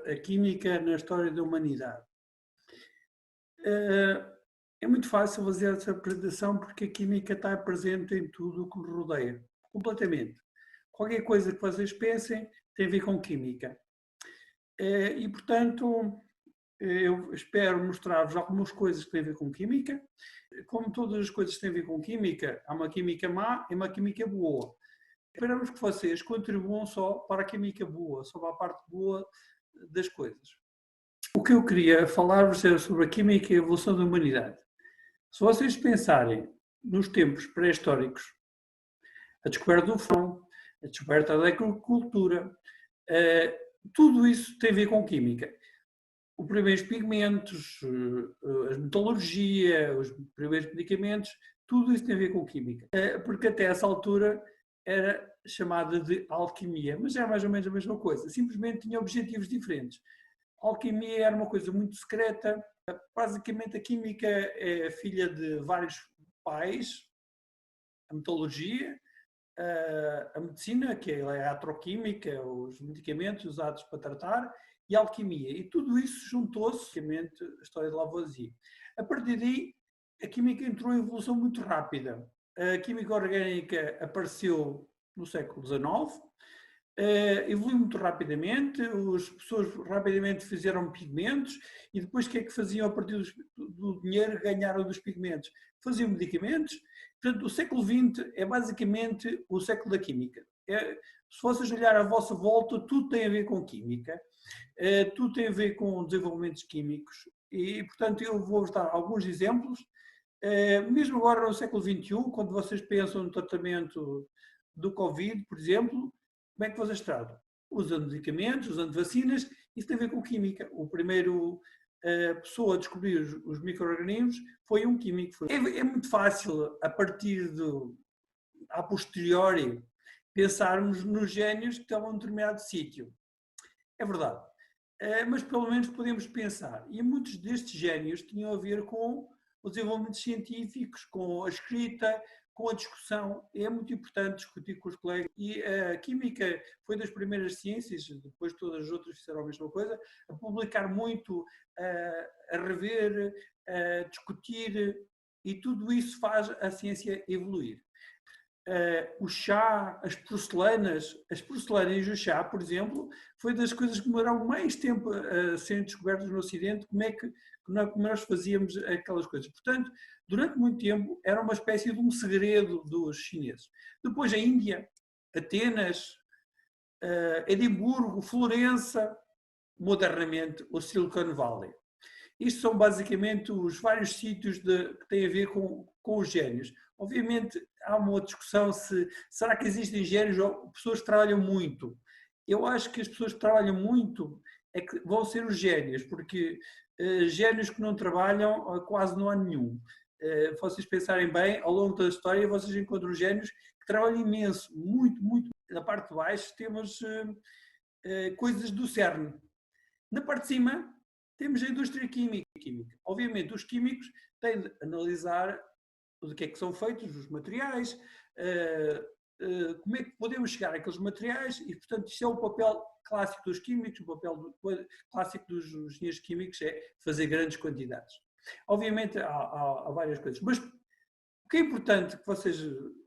a química na história da humanidade. É muito fácil fazer essa apresentação porque a química está presente em tudo o que nos rodeia, completamente. Qualquer coisa que vocês pensem tem a ver com química. E, portanto, eu espero mostrar-vos algumas coisas que têm a ver com química. Como todas as coisas que têm a ver com química, há uma química má e uma química boa. Esperamos que vocês contribuam só para a química boa, só para a parte boa das coisas. O que eu queria falar-vos era sobre a química e a evolução da humanidade. Se vocês pensarem nos tempos pré-históricos, a descoberta do fósforo, a descoberta da agricultura, tudo isso tem a ver com química. Os primeiros pigmentos, a metalurgia, os primeiros medicamentos, tudo isso tem a ver com química. Porque até essa altura era chamada de alquimia, mas era mais ou menos a mesma coisa, simplesmente tinha objetivos diferentes. A alquimia era uma coisa muito secreta, basicamente a química é filha de vários pais, a metalurgia, a medicina, que é a atroquímica, os medicamentos usados para tratar, e a alquimia. E tudo isso juntou-se, basicamente, a história de Lavoisier. A partir daí, a química entrou em evolução muito rápida. A química orgânica apareceu no século XIX, evoluiu muito rapidamente, as pessoas rapidamente fizeram pigmentos e depois o que é que faziam a partir do dinheiro que ganharam dos pigmentos? Faziam medicamentos. Portanto, o século XX é basicamente o século da química. Se vocês olharem à vossa volta, tudo tem a ver com química, tudo tem a ver com desenvolvimentos químicos e, portanto, eu vou-vos dar alguns exemplos. Mesmo agora no século XXI, quando vocês pensam no tratamento do Covid, por exemplo, como é que vocês tratam? Usando medicamentos, usando vacinas, isso tem a ver com química. O primeiro pessoa a descobrir os micro-organismos foi um químico. É muito fácil, a partir a posteriori, pensarmos nos génios que estavam em determinado sítio. É verdade. Mas pelo menos podemos pensar. E muitos destes génios tinham a ver com os desenvolvimentos científicos, com a escrita, com a discussão. É muito importante discutir com os colegas. E a química foi das primeiras ciências, depois todas as outras fizeram a mesma coisa, a publicar muito, a rever, a discutir, e tudo isso faz a ciência evoluir. O chá, as porcelanas e o chá, por exemplo, foi das coisas que demoraram mais tempo a serem descobertas no Ocidente, como nós fazíamos aquelas coisas. Portanto, durante muito tempo era uma espécie de um segredo dos chineses. Depois a Índia, Atenas, Edimburgo, Florença, modernamente o Silicon Valley. Isto são basicamente os vários sítios que têm a ver com os génios. Obviamente há uma discussão se será que existem génios ou pessoas que trabalham muito. Eu acho que as pessoas que trabalham muito é que vão ser os génios, porque génios que não trabalham quase não há nenhum. Se vocês pensarem bem, ao longo da história vocês encontram génios que trabalham imenso, muito, muito. Na parte de baixo temos coisas do CERN. Na parte de cima temos a indústria química. Obviamente, os químicos têm de analisar do que é que são feitos os materiais, como é que podemos chegar àqueles materiais e, portanto, isto é o papel clássico dos químicos, o papel clássico dos engenheiros químicos é fazer grandes quantidades. Obviamente, há várias coisas, mas o que é importante que vocês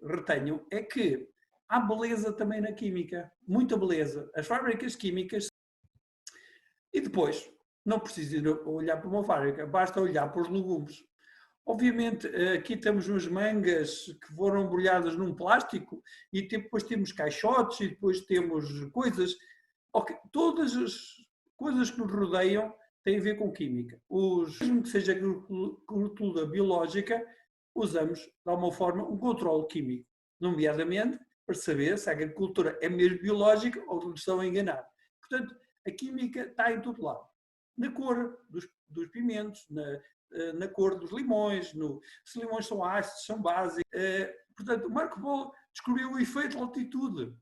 retenham é que há beleza também na química, muita beleza. As fábricas químicas. E depois, não precisa olhar para uma fábrica, basta olhar para os legumes. Obviamente, aqui temos umas mangas que foram embrulhadas num plástico e depois temos caixotes e depois temos coisas. Okay, todas as coisas que nos rodeiam têm a ver com química. Mesmo que seja agricultura biológica, usamos, de alguma forma, um controle químico, nomeadamente para saber se a agricultura é mesmo biológica ou nos estão a enganar. Portanto, a química está em todo lado. Na cor dos pimentos, na cor dos limões, se limões são ácidos, são básicos. Portanto, o Marco Polo descobriu o efeito de altitude.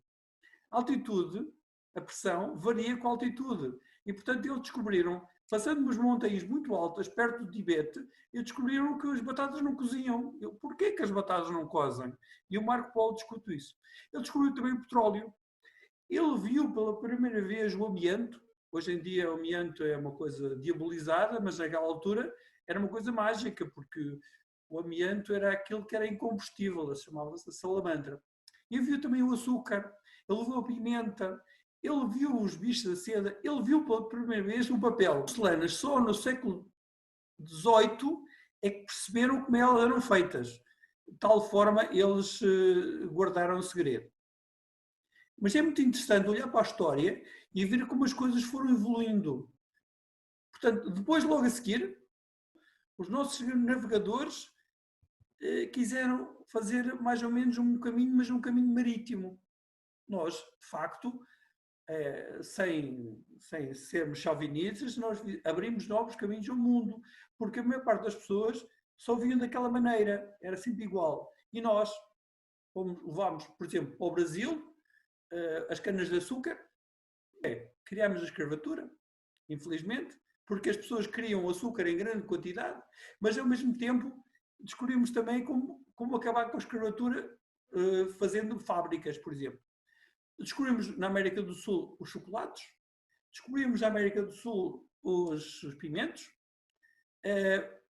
A altitude, a pressão, varia com a altitude. E, portanto, eles descobriram, passando umas montanhas muito altas, perto do Tibete, eles descobriram que as batatas não cozinham. Porquê que as batatas não cozem? E o Marco Polo discute isso. Ele descobriu também o petróleo. Ele viu pela primeira vez o amianto, Hoje em dia o amianto é uma coisa diabolizada, mas naquela altura era uma coisa mágica, porque o amianto era aquilo que era incombustível, chamava-se salamandra. E viu também o açúcar, ele viu a pimenta, ele viu os bichos da seda, ele viu pela primeira vez o papel. As porcelanas só no século XVIII é que perceberam como elas eram feitas. De tal forma, eles guardaram o segredo. Mas é muito interessante olhar para a história e ver como as coisas foram evoluindo. Portanto, depois, logo a seguir, os nossos navegadores quiseram fazer mais ou menos um caminho, mas um caminho marítimo. Nós, de facto, sem sermos chauvinistas, nós abrimos novos caminhos ao mundo, porque a maior parte das pessoas só viam daquela maneira, era sempre igual. E nós levámos, por exemplo, ao Brasil, as canas de açúcar, criámos a escravatura, infelizmente, porque as pessoas queriam açúcar em grande quantidade, mas ao mesmo tempo descobrimos também como acabar com a escravatura fazendo fábricas, por exemplo. Descobrimos na América do Sul os chocolates, descobrimos na América do Sul os pimentos.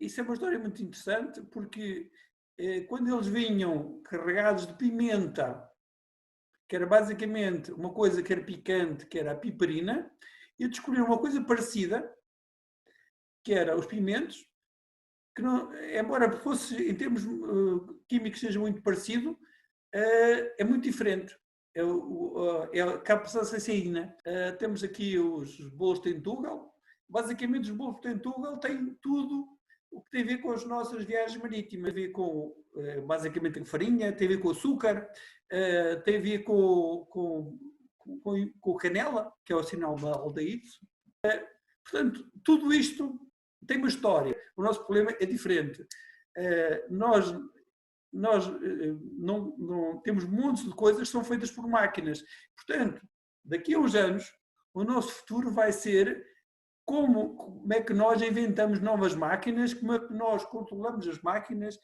Isso é uma história muito interessante, porque quando eles vinham carregados de pimenta, que era basicamente uma coisa que era picante, que era a piperina, e descobriram uma coisa parecida, que era os pimentos, que não, embora fosse em termos químicos seja muito parecido, é muito diferente. É a capsaicina. Temos aqui os bolos de Tentugal. Basicamente, os bolos de Tentugal têm tudo o que tem a ver com as nossas viagens marítimas. Tem a ver com, basicamente, a farinha, tem a ver com açúcar, tem a ver com canela, que é o sinal da aldeído. Portanto, tudo isto tem uma história. O nosso problema é diferente. Nós não temos montes de coisas que são feitas por máquinas. Portanto, daqui a uns anos, o nosso futuro vai ser como é que nós inventamos novas máquinas, como é que nós controlamos as máquinas,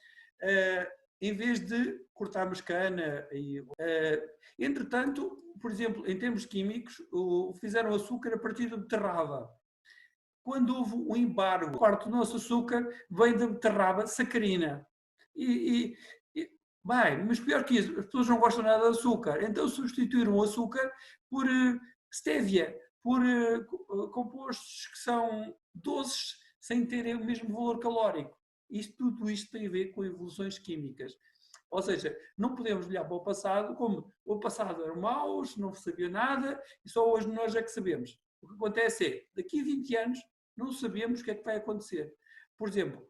em vez de cortarmos cana. Entretanto, por exemplo, em termos químicos, fizeram açúcar a partir da beterraba. Quando houve um embargo, parte do nosso açúcar vem da beterraba sacarina. Mas pior que isso, as pessoas não gostam nada de açúcar, então substituíram o açúcar por stevia, por compostos que são doces sem terem o mesmo valor calórico. Tudo isto tem a ver com evoluções químicas. Ou seja, não podemos olhar para o passado como o passado era mau, não sabia nada e só hoje nós é que sabemos. O que acontece é, daqui a 20 anos, não sabemos o que é que vai acontecer. Por exemplo,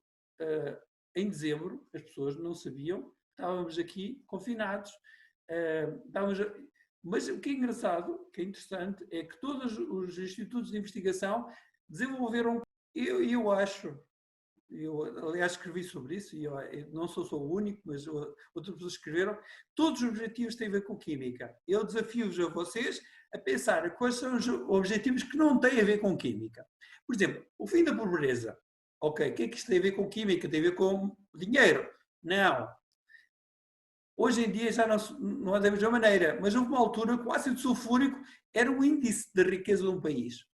em dezembro, as pessoas não sabiam, estávamos aqui confinados, mas o que é engraçado, o que é interessante, é que todos os institutos de investigação desenvolveram, eu acho, eu aliás escrevi sobre isso, e eu não sou só o único, mas outras pessoas escreveram, todos os objetivos têm a ver com química. Eu desafio-vos a vocês a pensar quais são os objetivos que não têm a ver com química. Por exemplo, o fim da pobreza. Ok, o que é que isto tem a ver com química? Tem a ver com dinheiro? Não. Hoje em dia já não é da mesma maneira, mas houve uma altura que o ácido sulfúrico era o índice de riqueza de um país.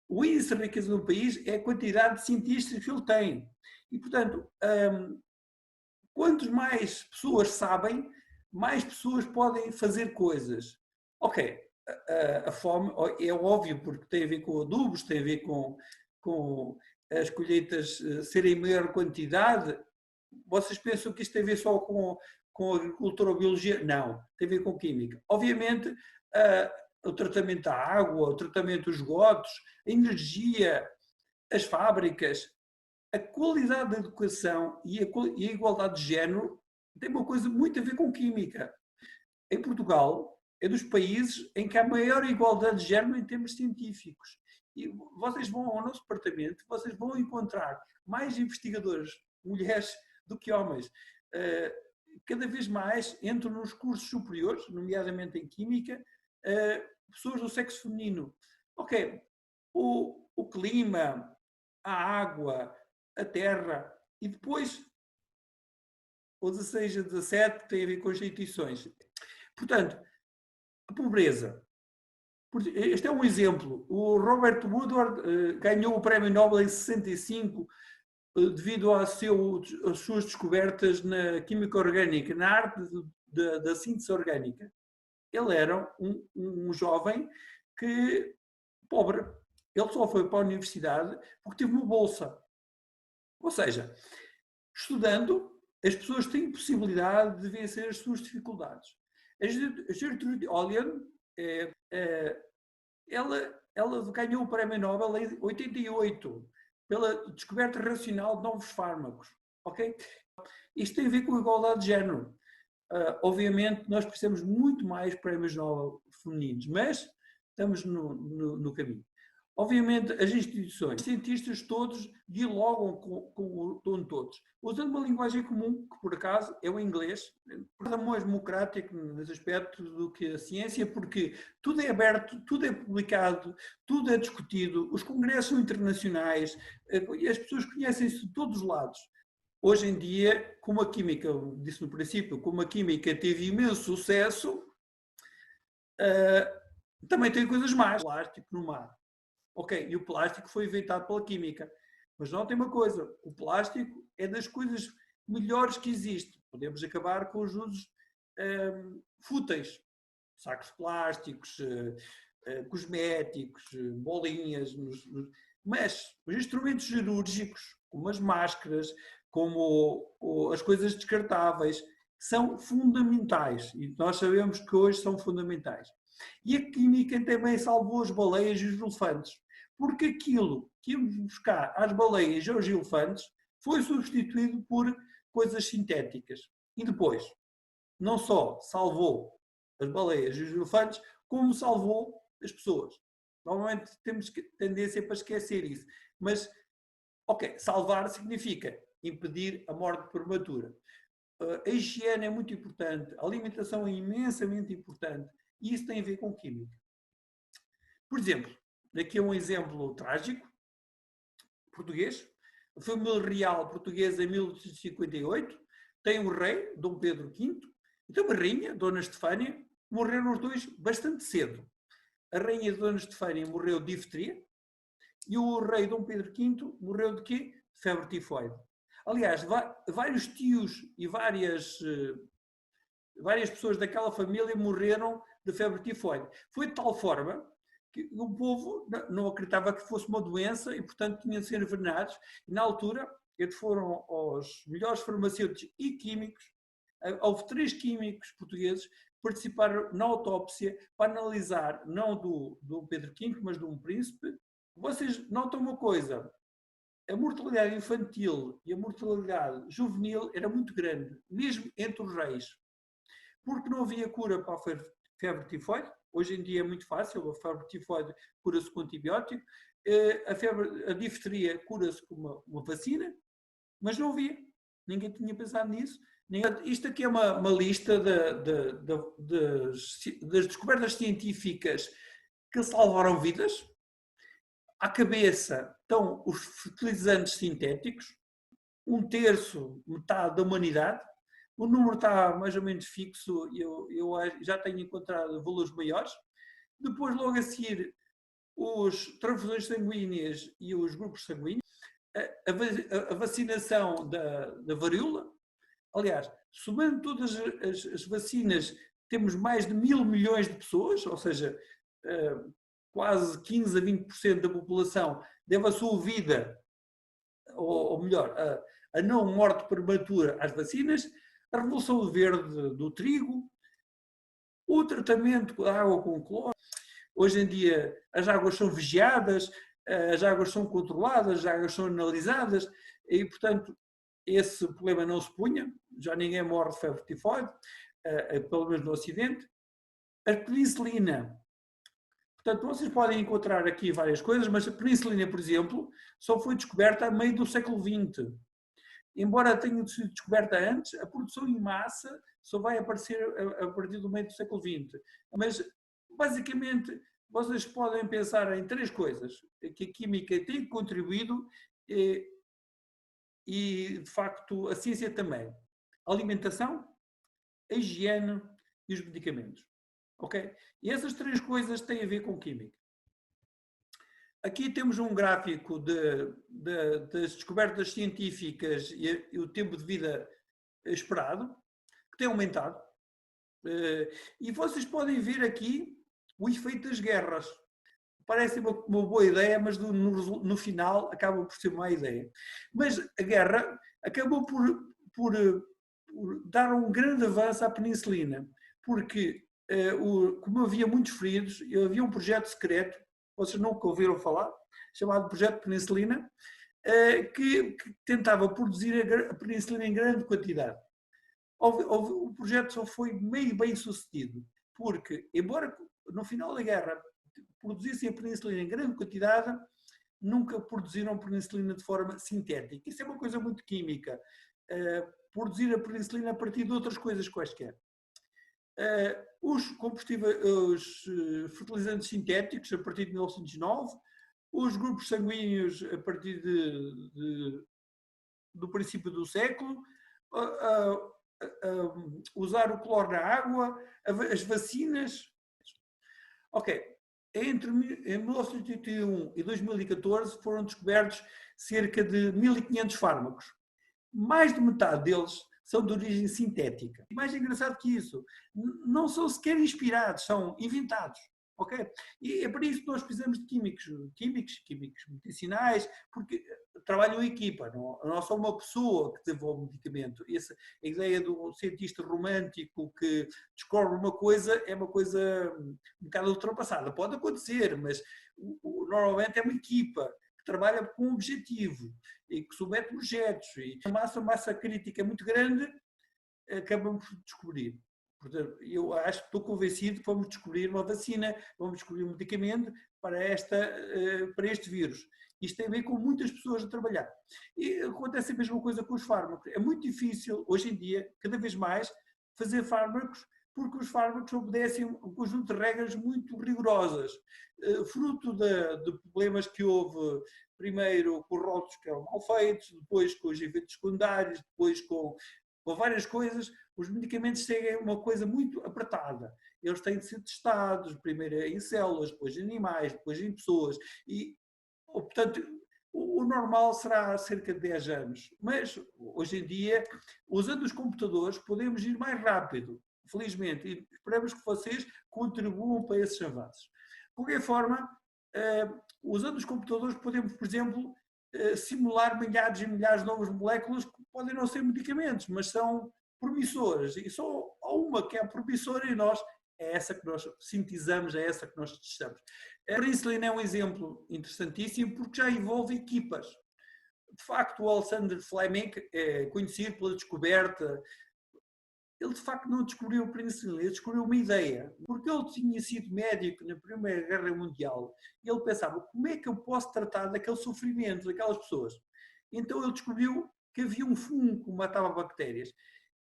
O índice de riqueza de um país é a quantidade de cientistas que ele tem. E, portanto, quanto mais pessoas sabem, mais pessoas podem fazer coisas. Ok, a fome é óbvio, porque tem a ver com adubos, tem a ver com as colheitas serem em maior quantidade. Vocês pensam que isto tem a ver só com agricultura ou biologia? Não, tem a ver com química. Obviamente, o tratamento da água, o tratamento dos esgotos, a energia, as fábricas, a qualidade da educação e a igualdade de género tem uma coisa muito a ver com química. Em Portugal, é dos países em que há maior igualdade de género em termos científicos. E vocês vão ao nosso departamento, vocês vão encontrar mais investigadores, mulheres, do que homens. Cada vez mais entram nos cursos superiores, nomeadamente em química, pessoas do sexo feminino. Ok, o clima, a água, a terra, e depois o 16 a 17 tem a ver com as instituições. Portanto, a pobreza. Este é um exemplo. O Robert Woodward ganhou o Prémio Nobel em 65 devido às suas descobertas na química orgânica, na arte da síntese orgânica. Ele era um jovem que, pobre, ele só foi para a universidade porque teve uma bolsa. Ou seja, estudando, as pessoas têm possibilidade de vencer as suas dificuldades. A Gertrude Olian, ela ganhou o Prémio Nobel em 88 pela descoberta racional de novos fármacos. Ok? Isto tem a ver com a igualdade de género. Obviamente, nós precisamos muito mais prémios Nobel femininos, mas estamos no caminho. Obviamente, as instituições, os cientistas todos dialogam com todos, usando uma linguagem comum, que por acaso é o inglês, é mais democrático nesse aspecto do que a ciência, porque tudo é aberto, tudo é publicado, tudo é discutido, os congressos são internacionais, as pessoas conhecem-se de todos os lados. Hoje em dia, como a química, eu disse no princípio, como a química teve imenso sucesso, também tem coisas más. Plástico no mar. Ok, e o plástico foi inventado pela química. Mas notem uma coisa, o plástico é das coisas melhores que existe. Podemos acabar com os usos fúteis. Sacos plásticos, cosméticos, bolinhas. Mas os instrumentos cirúrgicos, como as máscaras, como as coisas descartáveis, são fundamentais. E nós sabemos que hoje são fundamentais. E a química também salvou as baleias e os elefantes. Porque aquilo que íamos buscar às baleias e aos elefantes foi substituído por coisas sintéticas. E depois, não só salvou as baleias e os elefantes, como salvou as pessoas. Normalmente temos tendência para esquecer isso. Mas, ok, salvar significa impedir a morte prematura. A higiene é muito importante, a alimentação é imensamente importante e isso tem a ver com química. Por exemplo, daqui é um exemplo trágico, português. A família real portuguesa em 1858 tem um rei, Dom Pedro V, e tem uma rainha, Dona Estefânia, morreram os dois bastante cedo. A rainha Dona Estefânia morreu de difteria e o rei Dom Pedro V morreu de quê? De febre tifoide. Aliás, vários tios e várias pessoas daquela família morreram de febre tifoide. Foi de tal forma que o povo não acreditava que fosse uma doença e, portanto, tinham de ser envenenados. E, na altura, eles foram aos melhores farmacêuticos e químicos. Houve 3 químicos portugueses que participaram na autópsia para analisar, não do Pedro V, mas de um príncipe. Vocês notam uma coisa, a mortalidade infantil e a mortalidade juvenil era muito grande, mesmo entre os reis. Porque não havia cura para a febre tifoide. Hoje em dia é muito fácil, a febre tifoide cura-se com antibiótico, a difteria cura-se com uma vacina, mas não havia. Ninguém tinha pensado nisso. Isto aqui é uma lista das descobertas científicas que salvaram vidas. À cabeça estão os fertilizantes sintéticos, 1/3, metade da humanidade. O número está mais ou menos fixo, eu já tenho encontrado valores maiores. Depois, logo a seguir, os transfusões sanguíneas e os grupos sanguíneos, a vacinação da varíola. Aliás, somando todas as vacinas, temos mais de 1.000 milhões de pessoas, ou seja, quase 15 a 20% da população deve a sua vida, ou melhor, a não morte prematura às vacinas. A Revolução Verde do trigo, o tratamento da água com cloro. Hoje em dia as águas são vigiadas, as águas são controladas, as águas são analisadas e, portanto, esse problema não se punha, já ninguém morre de febre tifoide, pelo menos no Ocidente. A penicilina. Portanto, vocês podem encontrar aqui várias coisas, mas a penicilina, por exemplo, só foi descoberta a meio do século XX. Embora tenha sido descoberta antes, a produção em massa só vai aparecer a partir do meio do século XX. Mas, basicamente, vocês podem pensar em 3 coisas que a química tem contribuído e, de facto, a ciência também. A alimentação, a higiene e os medicamentos. ok? E essas três coisas têm a ver com química. Aqui temos um gráfico das descobertas científicas e o tempo de vida esperado, que tem aumentado. E vocês podem ver aqui o efeito das guerras. Parece uma boa ideia, mas no final acaba por ser uma má ideia. Mas a guerra acabou por dar um grande avanço à penicilina, porque como havia muitos feridos, havia um projeto secreto, vocês nunca ouviram falar, chamado Projeto Penicilina, que tentava produzir a penicilina em grande quantidade. O projeto só foi meio bem sucedido, porque, embora no final da guerra produzissem a penicilina em grande quantidade, nunca produziram penicilina de forma sintética. Isso é uma coisa muito química. Produzir a penicilina a partir de outras coisas quaisquer. Os fertilizantes sintéticos, a partir de 1909, os grupos sanguíneos a partir do princípio do século, usar o cloro na água, as vacinas. Ok, em 1981 e 2014 foram descobertos cerca de 1.500 fármacos. Mais de metade deles são de origem sintética. E mais engraçado que isso, não são sequer inspirados, são inventados. Okay? E é por isso que nós precisamos de químicos medicinais, porque trabalham em equipa, não só uma pessoa que desenvolve um medicamento. A ideia do cientista romântico que descobre uma coisa é uma coisa um bocado ultrapassada. Pode acontecer, mas normalmente é uma equipa que trabalha com um objetivo e que submete projetos. E a massa crítica é muito grande, acabamos por descobrir. Portanto, eu acho que estou convencido que vamos descobrir uma vacina, vamos descobrir um medicamento para este vírus. Isto tem a ver com muitas pessoas a trabalhar. E acontece a mesma coisa com os fármacos. É muito difícil, hoje em dia, cada vez mais, fazer fármacos, porque os fármacos obedecem a um conjunto de regras muito rigorosas, fruto de problemas que houve, primeiro com os rótulos que eram mal feitos, depois com os efeitos secundários, depois com várias coisas. Os medicamentos seguem uma coisa muito apertada. Eles têm de ser testados, primeiro em células, depois em animais, depois em pessoas. E, portanto, o normal será cerca de 10 anos. Mas, hoje em dia, usando os computadores, podemos ir mais rápido, felizmente. E esperamos que vocês contribuam para esses avanços. De qualquer forma, usando os computadores, podemos, por exemplo, simular milhares e milhares de novas moléculas que podem não ser medicamentos, mas são promissoras. E só há uma que é promissora e é essa que nós sintetizamos, é essa que nós testamos. A penicilina é um exemplo interessantíssimo porque já envolve equipas. De facto, o Alexander Fleming é conhecido pela descoberta. Ele, de facto, não descobriu a penicilina, ele descobriu uma ideia. Porque ele tinha sido médico na Primeira Guerra Mundial e ele pensava, como é que eu posso tratar daquele sofrimento daquelas pessoas? Então ele descobriu que havia um fungo que matava bactérias.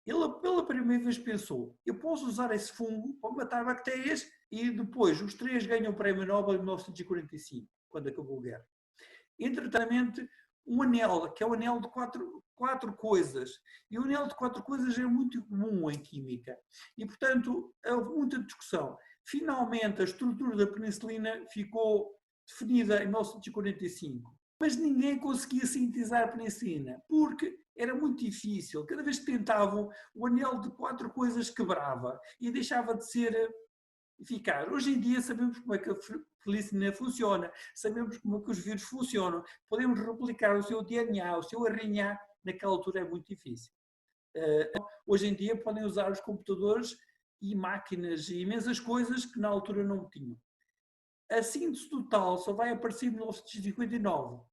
Ele, pela primeira vez, pensou, eu posso usar esse fungo para matar bactérias, e depois os três ganham o Prémio Nobel em 1945, quando acabou a guerra. Entretanto, um anel, que é o anel de quatro coisas. E o anel de 4 coisas é muito comum em química. E, portanto, houve muita discussão. Finalmente, a estrutura da penicilina ficou definida em 1945. Mas ninguém conseguia sintetizar a penicilina, porque era muito difícil. Cada vez que tentavam, o anel de 4 coisas quebrava e deixava de ser eficaz. Hoje em dia sabemos como é que a penicilina funciona, sabemos como é que os vírus funcionam, podemos replicar o seu DNA, o seu RNA, naquela altura é muito difícil. Hoje em dia podem usar os computadores e máquinas e imensas coisas que na altura não tinham. A síntese total só vai aparecer em 1959.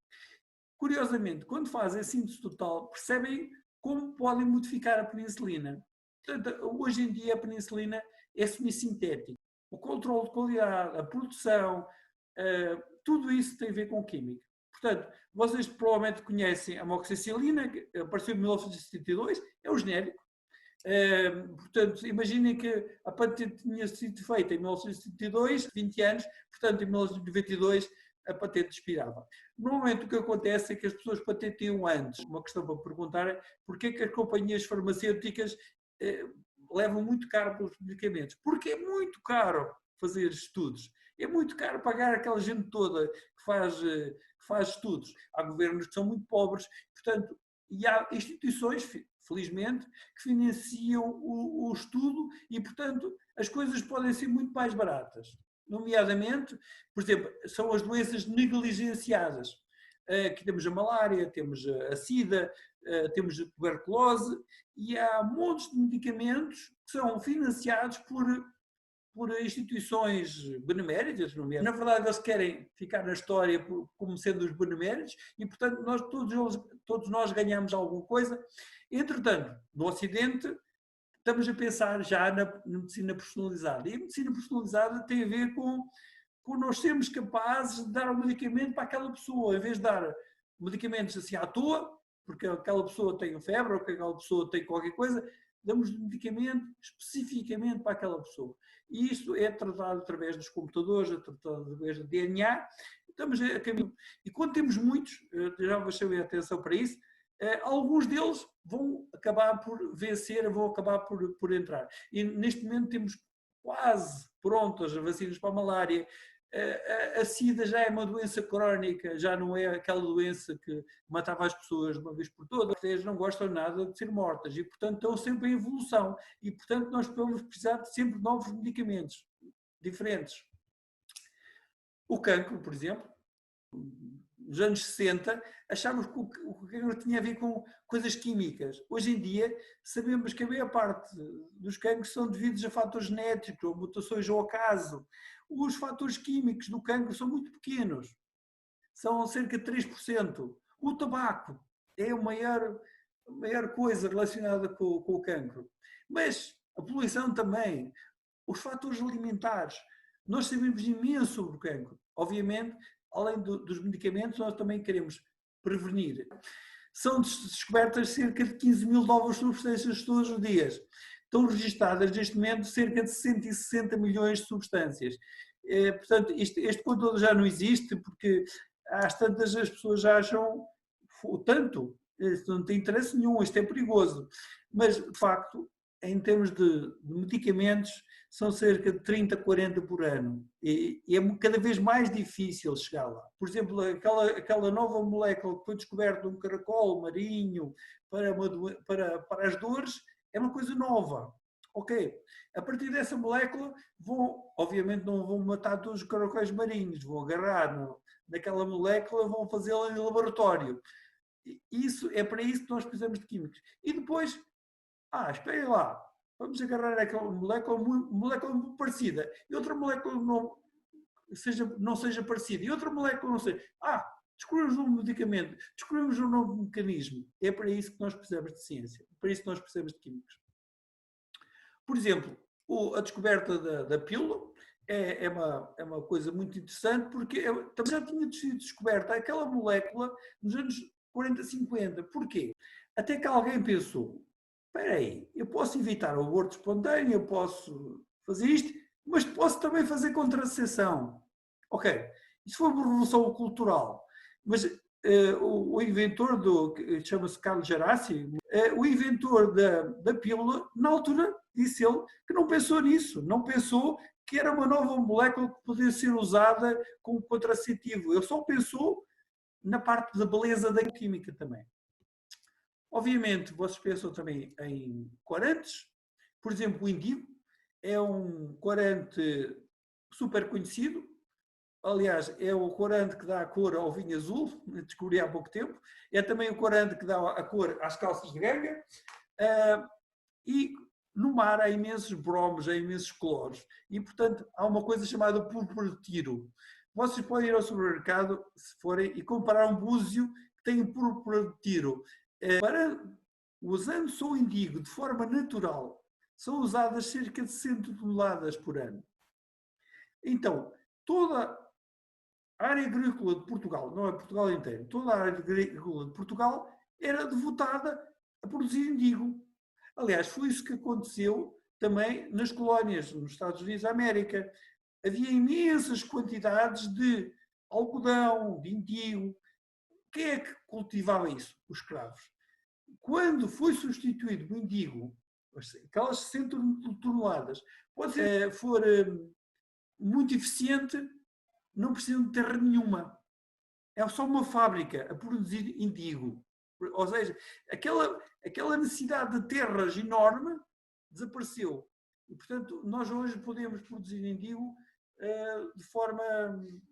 Curiosamente, quando fazem a síntese total, percebem como podem modificar a penicilina. Portanto, hoje em dia a penicilina é semissintética. O controle de qualidade, a produção, tudo isso tem a ver com química. Portanto, vocês provavelmente conhecem a amoxicilina, que apareceu em 1972, é o genérico. Portanto, imaginem que a patente tinha sido feita em 1972, 20 anos, portanto, em 1992 a patente expirava. Normalmente o que acontece é que as pessoas patenteiam antes. Uma questão para perguntar é porquê que as companhias farmacêuticas levam muito caro pelos medicamentos, porque é muito caro fazer estudos, é muito caro pagar aquela gente toda que faz estudos. Há governos que são muito pobres, portanto, e há instituições, felizmente, que financiam o estudo e, portanto, as coisas podem ser muito mais baratas. Nomeadamente, por exemplo, são as doenças negligenciadas. Aqui temos a malária, temos a sida, temos a tuberculose e há montes de medicamentos que são financiados por instituições beneméritas, na verdade eles querem ficar na história como sendo os beneméritos e, portanto, todos nós ganhamos alguma coisa. Entretanto, no Ocidente, estamos a pensar já na medicina personalizada. E a medicina personalizada tem a ver com nós sermos capazes de dar um medicamento para aquela pessoa, em vez de dar medicamentos assim à toa, porque aquela pessoa tem febre ou que aquela pessoa tem qualquer coisa, damos um medicamento especificamente para aquela pessoa. E isto é tratado através dos computadores, é tratado através do DNA. Estamos a caminho. E quando temos muitos, já vou chamar a atenção para isso, alguns deles vão acabar por vencer, vão acabar por entrar. E neste momento temos quase prontas as vacinas para a malária. A SIDA já é uma doença crónica, já não é aquela doença que matava as pessoas de uma vez por todas. Eles não gostam nada de ser mortas e, portanto, estão sempre em evolução. E, portanto, nós vamos precisar de sempre de novos medicamentos diferentes. O cancro, por exemplo, nos anos 60, achávamos que o cancro tinha a ver com coisas químicas. Hoje em dia, sabemos que a maior parte dos cancros são devidos a fatores genéticos, ou mutações ao acaso. Os fatores químicos do cancro são muito pequenos, são cerca de 3%. O tabaco é a maior coisa relacionada com o cancro. Mas a poluição também, os fatores alimentares. Nós sabemos imenso sobre o cancro. Obviamente, além dos medicamentos, nós também queremos prevenir. São descobertas cerca de 15 mil novas substâncias todos os dias. Estão registadas neste momento cerca de 160 milhões de substâncias. Portanto, este controle já não existe porque às tantas as pessoas já acham tanto, isto não tem interesse nenhum, isto é perigoso. Mas, de facto, em termos de medicamentos, são cerca de 30, 40 por ano. E é cada vez mais difícil chegar lá. Por exemplo, aquela nova molécula que foi descoberta num caracol marinho para as dores, é uma coisa nova. Ok, a partir dessa molécula, obviamente não vão matar todos os caracóis marinhos, vão agarrar naquela molécula, vão fazê-la em laboratório. É para isso que nós precisamos de químicos. E depois, espere lá, vamos agarrar aquela molécula muito parecida, e outra molécula não seja parecida, e outra molécula não seja. Descobrimos um medicamento, descobrimos um novo mecanismo. É para isso que nós precisamos de ciência, é para isso que nós precisamos de químicos. Por exemplo, a descoberta da pílula é uma coisa muito interessante, porque também já tinha sido descoberta aquela molécula nos anos 40, 50. Porquê? Até que alguém pensou, espera aí, eu posso evitar o aborto espontâneo, eu posso fazer isto, mas posso também fazer contracepção. Ok, isso foi uma revolução cultural, mas o inventor chama-se Carlos Gerassi, o inventor da pílula, na altura, disse ele que não pensou nisso, não pensou que era uma nova molécula que podia ser usada como contraceptivo. Ele só pensou na parte da beleza da química também. Obviamente, vocês pensam também em corantes. Por exemplo, o indigo é um corante super conhecido. Aliás, é o corante que dá a cor ao vinho azul, descobri há pouco tempo. É também o corante que dá a cor às calças de ganga. E no mar há imensos bromos, há imensos cloros. E, portanto, há uma coisa chamada púrpura de tiro. Vocês podem ir ao supermercado, se forem, e comprar um búzio que tem púrpura de tiro. Usando só o indigo de forma natural, são usadas cerca de 100 toneladas por ano. Então, toda a área agrícola de Portugal, não é Portugal inteiro, toda a área agrícola de Portugal era devotada a produzir indigo. Aliás, foi isso que aconteceu também nas colónias, nos Estados Unidos da América. Havia imensas quantidades de algodão, de indigo. Quem é que cultivava isso? Os escravos. Quando foi substituído o indigo aquelas 60 toneladas, pode ser, for muito eficiente, não precisam de terra nenhuma. É só uma fábrica a produzir indigo. Ou seja, aquela necessidade de terras enorme desapareceu. E, portanto, nós hoje podemos produzir indigo de forma,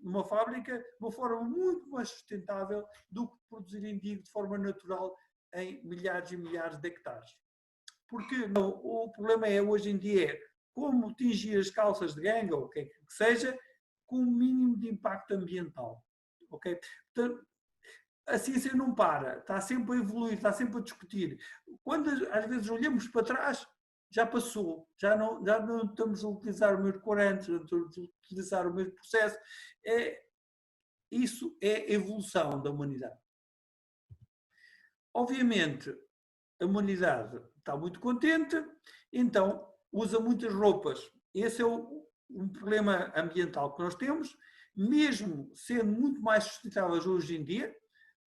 numa fábrica, de uma forma muito mais sustentável do que produzir indigo de forma natural em milhares e milhares de hectares. Porque não, o problema é, hoje em dia, é como tingir as calças de ganga, ou o que seja, com o mínimo de impacto ambiental. Okay? Portanto, a ciência não para, está sempre a evoluir, está sempre a discutir. Quando às vezes olhamos para trás, já passou, já não estamos a utilizar o mesmo corante, não estamos a utilizar o mesmo processo. Isso é evolução da humanidade. Obviamente, a humanidade está muito contente, então usa muitas roupas. Esse é um problema ambiental que nós temos, mesmo sendo muito mais sustentáveis hoje em dia.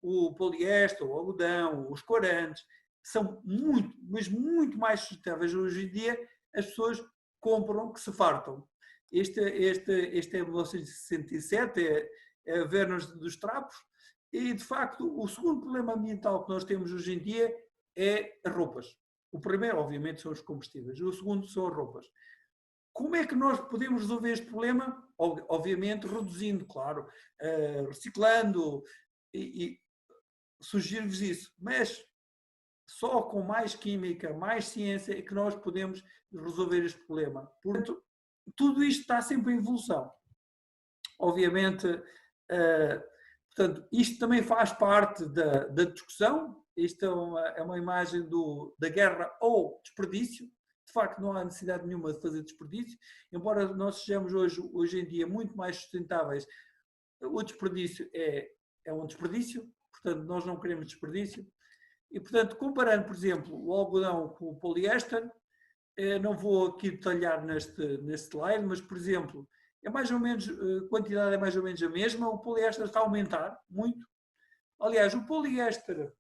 O poliéster, o algodão, os corantes, são muito, mas muito mais sustentáveis hoje em dia. As pessoas compram que se fartam. Este é 1967, é a Vernas dos Trapos, e de facto o segundo problema ambiental que nós temos hoje em dia é as roupas. O primeiro, obviamente, são os combustíveis, o segundo são as roupas. Como é que nós podemos resolver este problema? Obviamente reduzindo, claro, reciclando, e sugiro-vos isso, mas só com mais química, mais ciência é que nós podemos resolver este problema. Portanto, tudo isto está sempre em evolução. Obviamente, portanto, isto também faz parte da discussão. Isto é uma imagem da guerra ao desperdício. De facto, não há necessidade nenhuma de fazer desperdício. Embora nós sejamos hoje em dia muito mais sustentáveis, o desperdício é um desperdício. Portanto, nós não queremos desperdício. E, portanto, comparando, por exemplo, o algodão com o poliéster, não vou aqui detalhar neste slide, mas, por exemplo, é mais ou menos, a quantidade é mais ou menos a mesma, o poliéster está a aumentar muito. Aliás, o poliéster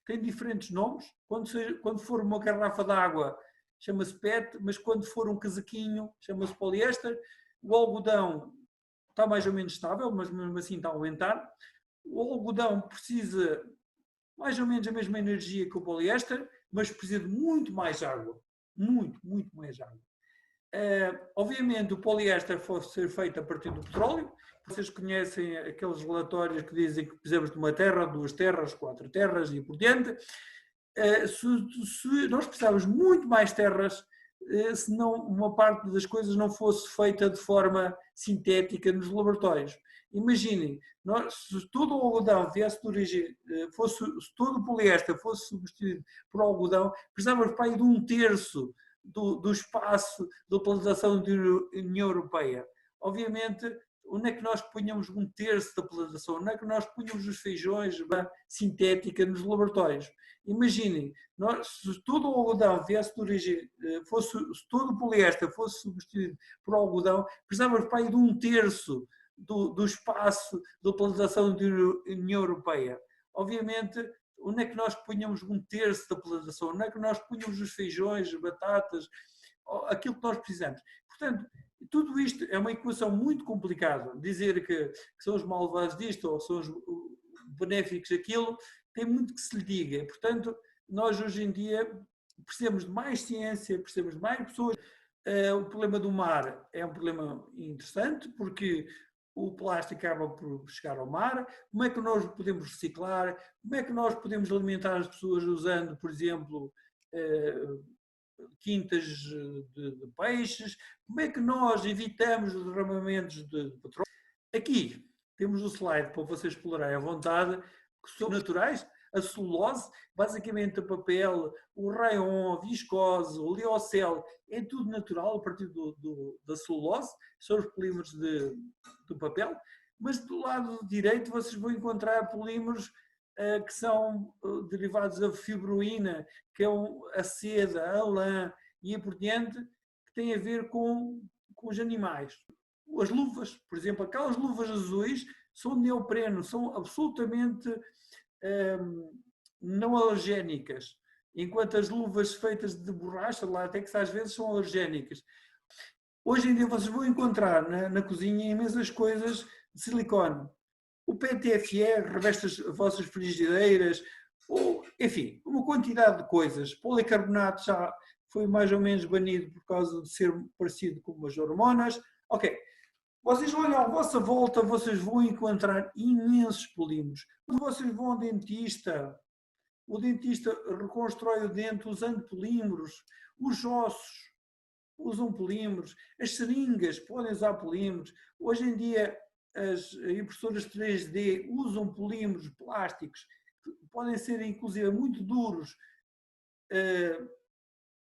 tem diferentes nomes. Quando for uma garrafa de água, chama-se PET, mas quando for um casaquinho, chama-se poliéster. O algodão está mais ou menos estável, mas mesmo assim está a aumentar. O algodão precisa mais ou menos a mesma energia que o poliéster, mas precisa de muito mais água. Muito, muito mais água. Obviamente o poliéster pode ser feito a partir do petróleo. Vocês conhecem aqueles relatórios que dizem que precisamos de uma terra, 2 terras, 4 terras e por diante. Se nós precisávamos muito mais terras, se não uma parte das coisas não fosse feita de forma sintética nos laboratórios. Imaginem, se todo o algodão viesse de origem, se todo o poliéster fosse substituído por algodão, precisávamos para aí de 1/3 do espaço de utilização da União Europeia. Obviamente, onde é que nós punhamos 1/3 da utilização? Onde é que nós punhamos os feijões sintética nos laboratórios? Imaginem, se todo o algodão viesse de origem, se todo o poliéster fosse substituído por algodão, precisávamos para aí de 1/3 do espaço de utilização da União Europeia. Obviamente, onde é que nós punhamos 1/3 da utilização? Onde é que nós punhamos os feijões, batatas, aquilo que nós precisamos? Portanto, tudo isto é uma equação muito complicada. Dizer que são os malvados disto ou são os benéficos daquilo, tem muito que se lhe diga. Portanto, nós hoje em dia precisamos de mais ciência, precisamos de mais pessoas. O problema do mar é um problema interessante, porque o plástico acaba por chegar ao mar. Como é que nós podemos reciclar? Como é que nós podemos alimentar as pessoas usando, por exemplo, quintas de peixes? Como é que nós evitamos os derramamentos de petróleo? Aqui temos o slide para vocês explorarem à vontade, que são naturais. A celulose, basicamente o papel, o rayon, a viscose, o liocel, é tudo natural a partir da celulose, são os polímeros do papel, mas do lado direito vocês vão encontrar polímeros que são derivados da fibroína, que é a seda, a lã e por diante, que tem a ver com os animais. As luvas, por exemplo, aquelas luvas azuis são de neopreno, são absolutamente não alergénicas. enquanto as luvas feitas de borracha, látex, às vezes são alergénicas. Hoje em dia vocês vão encontrar na cozinha imensas coisas de silicone. O PTFR reveste as vossas frigideiras, ou, enfim, uma quantidade de coisas. Policarbonato já foi mais ou menos banido por causa de ser parecido com as hormonas. Ok, vocês olham à vossa volta, vocês vão encontrar imensos polímeros. Quando vocês vão ao dentista, o dentista reconstrói o dente usando polímeros, os ossos usam polímeros, as seringas podem usar polímeros. Hoje em dia as impressoras 3D usam polímeros plásticos, que podem ser inclusive muito duros,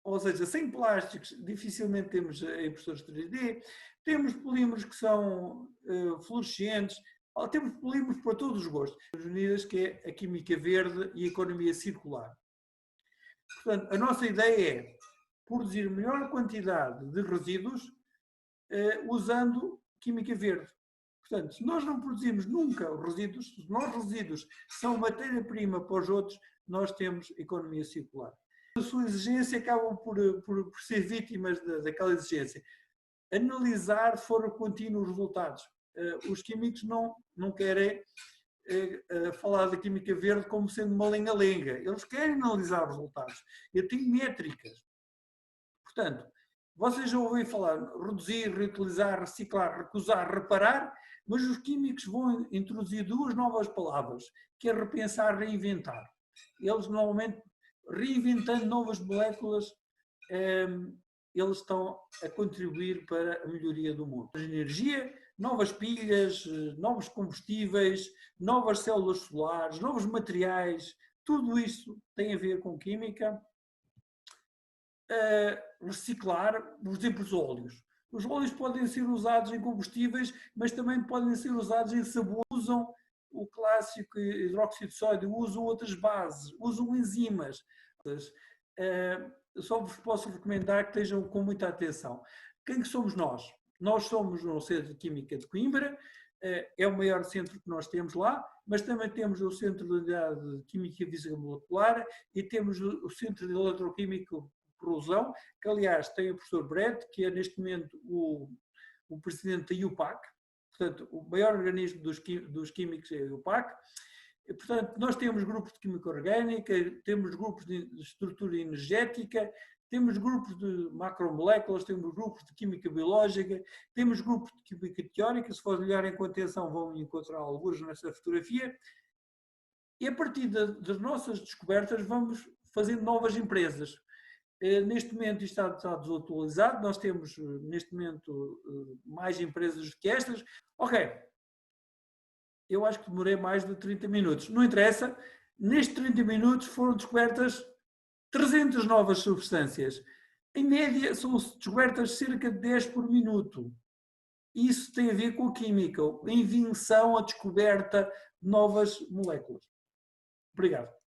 ou seja, sem plásticos dificilmente temos impressoras 3D, temos polímeros que são fluorescentes, temos polímeros para todos os gostos. As unidas, que é a química verde e a economia circular. Portanto, a nossa ideia é produzir melhor quantidade de resíduos usando química verde. Portanto, se nós não produzimos nunca os resíduos, se nós resíduos são matéria-prima para os outros, nós temos economia circular. A sua exigência acabam por ser vítimas daquela exigência. Analisar de forma contínua os resultados. Os químicos não querem falar da química verde como sendo uma lenga-lenga. Eles querem analisar os resultados. Eu tenho métricas. Portanto, vocês já ouvem falar reduzir, reutilizar, reciclar, recusar, reparar, mas os químicos vão introduzir duas novas palavras, que é repensar, reinventar. Eles normalmente, reinventando novas moléculas, eles estão a contribuir para a melhoria do mundo. A energia, novas pilhas, novos combustíveis, novas células solares, novos materiais, tudo isso tem a ver com química. Reciclar, por exemplo, os óleos. Os óleos podem ser usados em combustíveis, mas também podem ser usados em sabor. Usam o clássico hidróxido de sódio, usam outras bases, usam enzimas. Só vos posso recomendar que estejam com muita atenção. Quem que somos nós? Nós somos no Centro de Química de Coimbra, é o maior centro que nós temos lá, mas também temos o Centro de Unidade de Química Física Molecular e temos o Centro de Eletroquímico Corrosão, que aliás tem o professor Brett, que é neste momento o presidente da IUPAC, portanto o maior organismo dos químicos é a IUPAC. E, portanto, nós temos grupos de química orgânica, temos grupos de estrutura energética, temos grupos de macromoléculas, temos grupos de química biológica, temos grupos de química teórica, se forem olharem com atenção vão encontrar alguns nessa fotografia, e a partir das nossas descobertas vamos fazendo novas empresas. Neste momento isto está desatualizado, nós temos neste momento mais empresas do que estas. Ok, eu acho que demorei mais de 30 minutos, não interessa, nestes 30 minutos foram descobertas 300 novas substâncias. Em média são descobertas cerca de 10 por minuto. Isso tem a ver com a química, a invenção, a descoberta de novas moléculas. Obrigado.